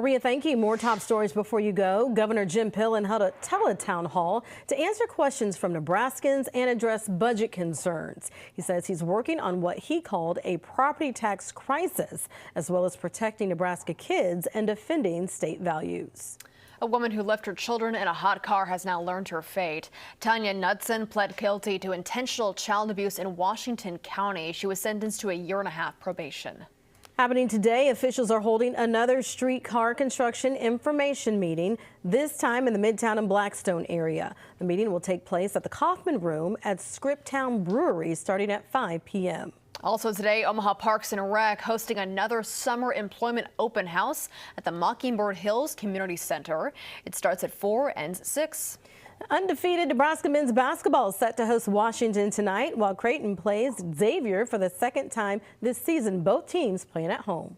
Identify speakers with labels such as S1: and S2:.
S1: Maria, thank you. More top stories before you go. Governor Jim Pillen held a teletown hall to answer questions from Nebraskans and address budget concerns. He says he's working on what he called a property tax crisis, as well as protecting Nebraska kids and defending state values.
S2: A woman who left her children in a hot car has now learned her fate. Tanya Knudsen pled guilty to intentional child abuse in Washington County. She was sentenced to a 1.5-year probation.
S1: Happening today, officials are holding another streetcar construction information meeting, this time in the Midtown and Blackstone area. The meeting will take place at the Kaufman Room at Scriptown Brewery starting at 5 p.m.
S2: Also today, Omaha Parks and Rec hosting another summer employment open house at the Mockingbird Hills Community Center. It starts at 4 and 6.
S1: Undefeated Nebraska men's basketball is set to host Washington tonight, while Creighton plays Xavier for the second time this season. Both teams playing at home.